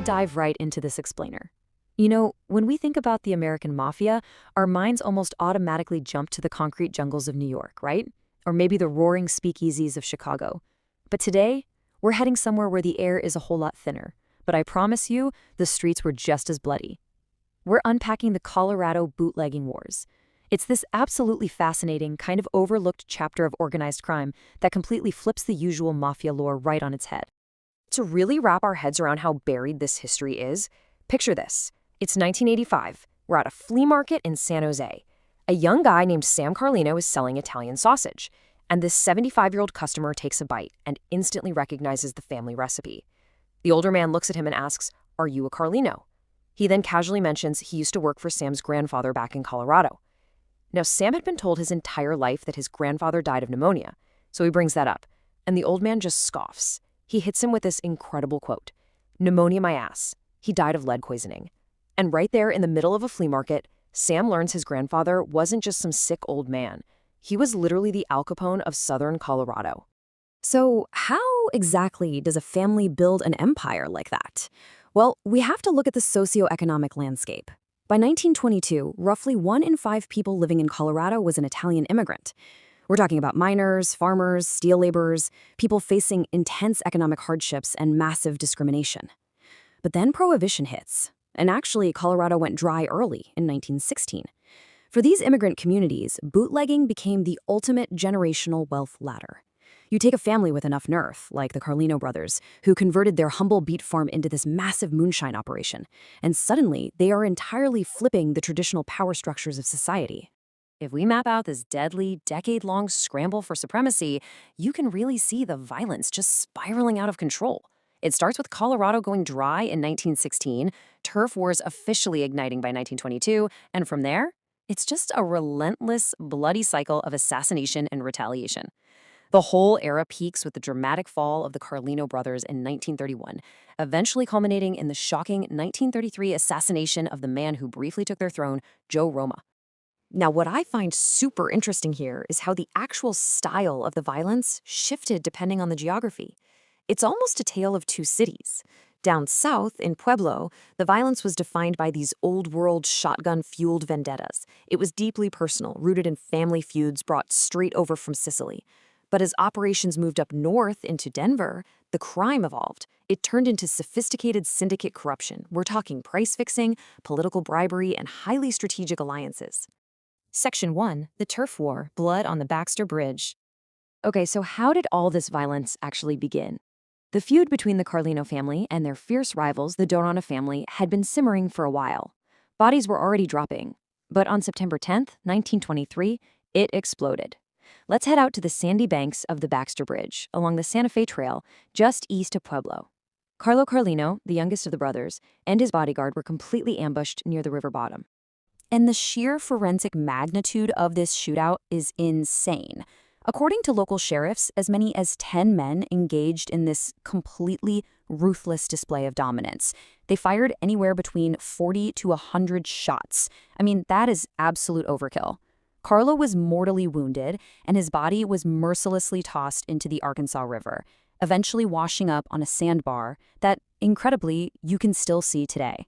dive right into this explainer. When we think about the American Mafia, our minds almost automatically jump to the concrete jungles of New York, right? Or maybe the roaring speakeasies of Chicago. But today, we're heading somewhere where the air is a whole lot thinner. But I promise you, the streets were just as bloody. We're unpacking the Colorado Bootlegging Wars. It's this absolutely fascinating, kind of overlooked chapter of organized crime that completely flips the usual mafia lore right on its head. To really wrap our heads around how buried this history is, picture this. It's 1985. We're at a flea market in San Jose. A young guy named Sam Carlino is selling Italian sausage, and this 75-year-old customer takes a bite and instantly recognizes the family recipe. The older man looks at him and asks, "Are you a Carlino?" He then casually mentions he used to work for Sam's grandfather back in Colorado. Now, Sam had been told his entire life that his grandfather died of pneumonia, so he brings that up, and the old man just scoffs. He hits him with this incredible quote, "Pneumonia my ass. He died of lead poisoning." And right there in the middle of a flea market, Sam learns his grandfather wasn't just some sick old man. He was literally the Al Capone of Southern Colorado. So how exactly does a family build an empire like that? Well, we have to look at the socio-economic landscape. By 1922, roughly 1 in 5 people living in Colorado was an Italian immigrant. We're talking about miners, farmers, steel laborers, people facing intense economic hardships and massive discrimination. But then Prohibition hits, and actually Colorado went dry early in 1916. For these immigrant communities, bootlegging became the ultimate generational wealth ladder. You take a family with enough nerve, like the Carlino brothers, who converted their humble beet farm into this massive moonshine operation, and suddenly they are entirely flipping the traditional power structures of society. If we map out this deadly, decade-long scramble for supremacy, you can really see the violence just spiraling out of control. It starts with Colorado going dry in 1916, turf wars officially igniting by 1922, and from there, it's just a relentless, bloody cycle of assassination and retaliation. The whole era peaks with the dramatic fall of the Carlino brothers in 1931, eventually culminating in the shocking 1933 assassination of the man who briefly took their throne, Joe Roma. Now, what I find super interesting here is how the actual style of the violence shifted depending on the geography. It's almost a tale of two cities. Down south, in Pueblo, the violence was defined by these old-world shotgun-fueled vendettas. It was deeply personal, rooted in family feuds brought straight over from Sicily. But as operations moved up north into Denver, the crime evolved. It turned into sophisticated syndicate corruption. We're talking price fixing, political bribery, and highly strategic alliances. Section 1, the Turf War, Blood on the Baxter Bridge. Okay, so how did all this violence actually begin? The feud between the Carlino family and their fierce rivals, the Donana family, had been simmering for a while. Bodies were already dropping. But on September 10th, 1923, it exploded. Let's head out to the sandy banks of the Baxter Bridge, along the Santa Fe Trail, just east of Pueblo. Carlo Carino, the youngest of the brothers, and his bodyguard were completely ambushed near the river bottom. And the sheer forensic magnitude of this shootout is insane. According to local sheriffs, as many as 10 men engaged in this completely ruthless display of dominance. They fired anywhere between 40 to 100 shots. I mean, that is absolute overkill. Carlo was mortally wounded, and his body was mercilessly tossed into the Arkansas River, eventually washing up on a sandbar that, incredibly, you can still see today.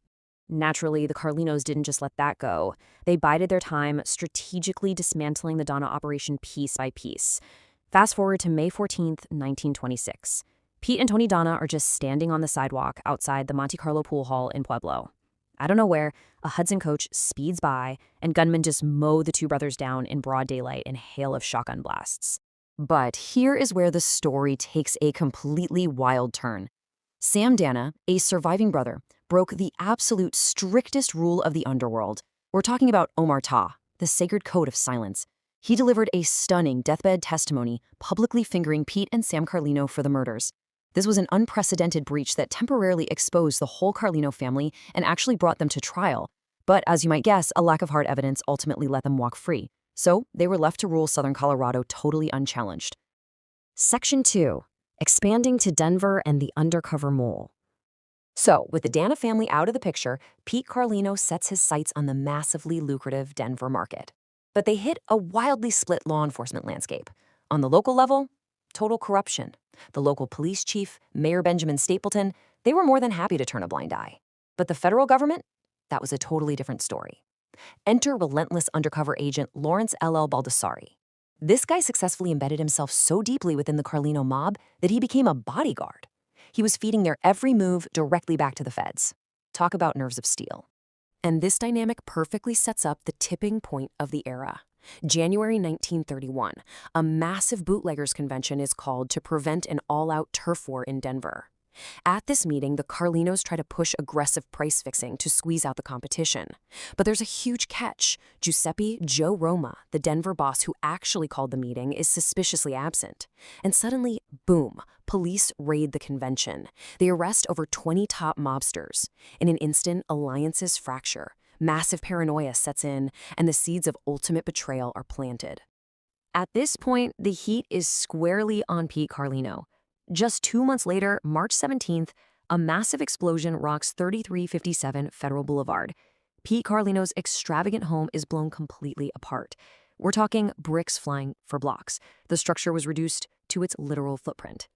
Naturally, the Carlinos didn't just let that go. They bided their time, strategically dismantling the Donna operation piece by piece. Fast forward to May 14th, 1926. Pete and Tony Donna are just standing on the sidewalk outside the Monte Carlo pool hall in Pueblo. Out of nowhere, a Hudson coach speeds by, and gunmen just mow the two brothers down in broad daylight in a hail of shotgun blasts. But here is where the story takes a completely wild turn. Sam Dana, a surviving brother, broke the absolute strictest rule of the underworld. We're talking about Omerta, the sacred code of silence. He delivered a stunning deathbed testimony, publicly fingering Pete and Sam Carlino for the murders. This was an unprecedented breach that temporarily exposed the whole Carlino family and actually brought them to trial. But as you might guess, a lack of hard evidence ultimately let them walk free. So they were left to rule Southern Colorado totally unchallenged. Section 2. Expanding to Denver and the Undercover Mole. So, with the Dana family out of the picture, Pete Carlino sets his sights on the massively lucrative Denver market. But they hit a wildly split law enforcement landscape. On the local level, total corruption. The local police chief, Mayor Benjamin Stapleton, they were more than happy to turn a blind eye. But the federal government? That was a totally different story. Enter relentless undercover agent Lawrence L.L. Baldassari. This guy successfully embedded himself so deeply within the Carlino mob that he became a bodyguard. He was feeding their every move directly back to the feds. Talk about nerves of steel. And this dynamic perfectly sets up the tipping point of the era. January 1931, a massive bootleggers convention is called to prevent an all-out turf war in Denver. At this meeting, the Carlinos try to push aggressive price fixing to squeeze out the competition. But there's a huge catch. Giuseppe Joe Roma, the Denver boss who actually called the meeting, is suspiciously absent. And suddenly, boom, police raid the convention. They arrest over 20 top mobsters. In an instant, alliances fracture. Massive paranoia sets in, and the seeds of ultimate betrayal are planted. At this point, the heat is squarely on Pete Carlino. Just 2 months later, March 17th, a massive explosion rocks 3357 Federal Boulevard. Pete Carlino's extravagant home is blown completely apart. We're talking bricks flying for blocks. The structure was reduced to its literal footprint.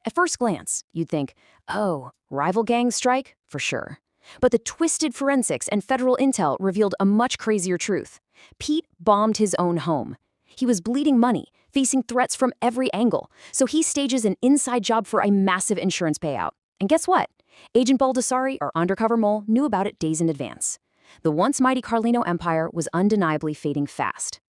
At first glance, you'd think, oh, rival gangs strike? For sure. But the twisted forensics and federal intel revealed a much crazier truth. Pete bombed his own home. He was bleeding money, facing threats from every angle, so he stages an inside job for a massive insurance payout. And guess what? Agent Baldassari, our undercover mole, knew about it days in advance. The once mighty Carlino empire was undeniably fading fast.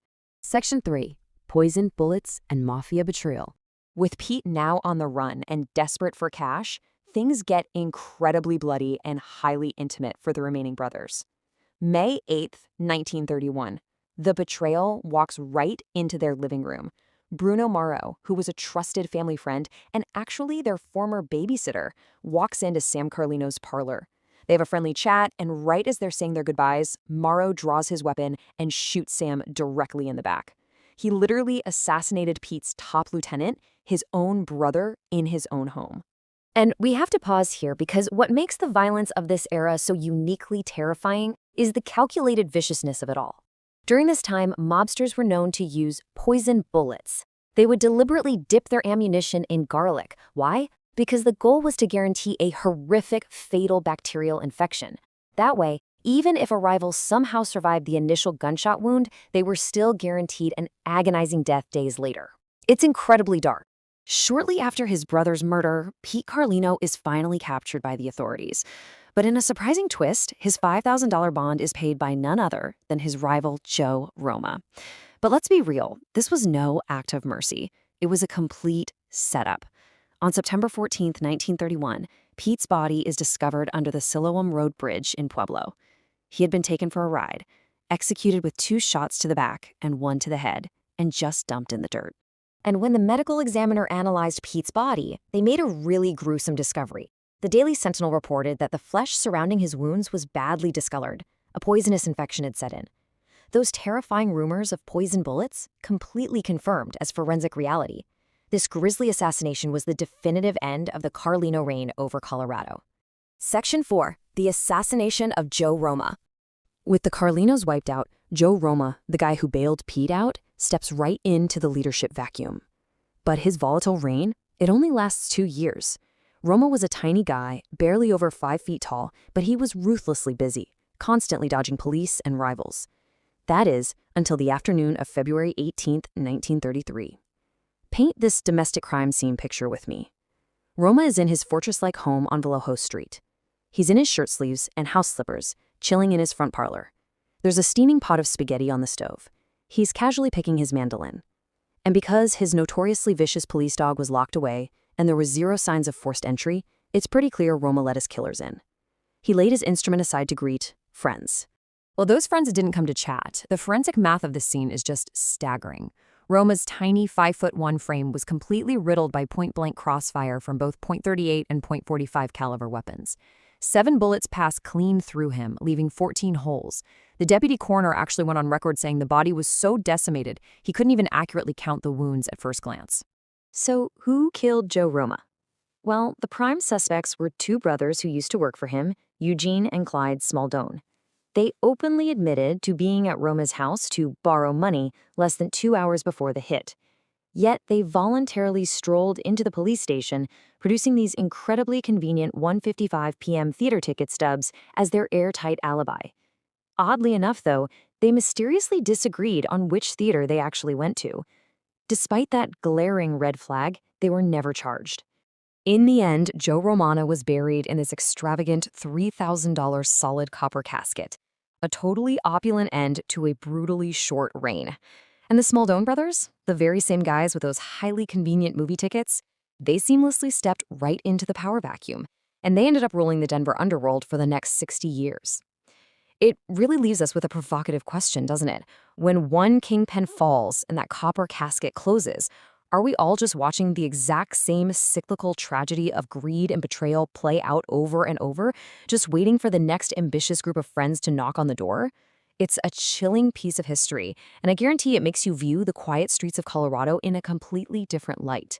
Section 3. Poison, bullets, and mafia betrayal. With Pete now on the run and desperate for cash, things get incredibly bloody and highly intimate for the remaining brothers. May 8th, 1931. The betrayal walks right into their living room. Bruno Mauro, who was a trusted family friend and actually their former babysitter, walks into Sam Carlino's parlor. They have a friendly chat, and right as they're saying their goodbyes, Mauro draws his weapon and shoots Sam directly in the back. He literally assassinated Pete's top lieutenant, his own brother, in his own home. And we have to pause here because what makes the violence of this era so uniquely terrifying is the calculated viciousness of it all. During this time, mobsters were known to use poison bullets. They would deliberately dip their ammunition in garlic. Why? Because the goal was to guarantee a horrific, fatal bacterial infection. That way, even if a rival somehow survived the initial gunshot wound, they were still guaranteed an agonizing death days later. It's incredibly dark. Shortly after his brother's murder, Pete Carlino is finally captured by the authorities. But in a surprising twist, his $5,000 bond is paid by none other than his rival, Joe Roma. But let's be real, this was no act of mercy. It was a complete setup. On September 14th, 1931, Pete's body is discovered under the Siloam Road Bridge in Pueblo. He had been taken for a ride, executed with 2 shots to the back and 1 to the head, and just dumped in the dirt. And when the medical examiner analyzed Pete's body, they made a really gruesome discovery. The Daily Sentinel reported that the flesh surrounding his wounds was badly discolored. A poisonous infection had set in. Those terrifying rumors of poison bullets completely confirmed as forensic reality. This grisly assassination was the definitive end of the Carlino reign over Colorado. Section 4. The assassination of Joe Roma. With the Carlinos wiped out, Joe Roma, the guy who bailed Pete out, steps right into the leadership vacuum. But his volatile reign, it only lasts 2 years. Roma was a tiny guy, barely over 5 feet tall, but he was ruthlessly busy, constantly dodging police and rivals. That is, until the afternoon of February 18th, 1933. Paint this domestic crime scene picture with me. Roma is in his fortress-like home on Vallejo Street. He's in his shirt sleeves and house slippers, chilling in his front parlor. There's a steaming pot of spaghetti on the stove. He's casually picking his mandolin. And because his notoriously vicious police dog was locked away, and there was 0 signs of forced entry, it's pretty clear Roma let his killers in. He laid his instrument aside to greet friends. Well, those friends didn't come to chat. The forensic math of this scene is just staggering. Roma's tiny 5'1" frame was completely riddled by point-blank crossfire from both .38 and .45 caliber weapons. 7 bullets passed clean through him, leaving 14 holes. The deputy coroner actually went on record saying the body was so decimated he couldn't even accurately count the wounds at first glance. So, who killed Joe Roma? Well, the prime suspects were 2 brothers who used to work for him, Eugene and Clyde Smaldone. They openly admitted to being at Roma's house to borrow money less than 2 hours before the hit. Yet they voluntarily strolled into the police station, producing these incredibly convenient 1:55 p.m. theater ticket stubs as their airtight alibi. Oddly enough, though, they mysteriously disagreed on which theater they actually went to. Despite that glaring red flag, they were never charged. In the end, Joe Romano was buried in this extravagant $3,000 solid copper casket, a totally opulent end to a brutally short reign. And the Smaldone brothers, the very same guys with those highly convenient movie tickets, they seamlessly stepped right into the power vacuum, and they ended up ruling the Denver underworld for the next 60 years. It really leaves us with a provocative question, doesn't it? When one kingpin falls and that copper casket closes, are we all just watching the exact same cyclical tragedy of greed and betrayal play out over and over, just waiting for the next ambitious group of friends to knock on the door? It's a chilling piece of history, and I guarantee it makes you view the quiet streets of Colorado in a completely different light.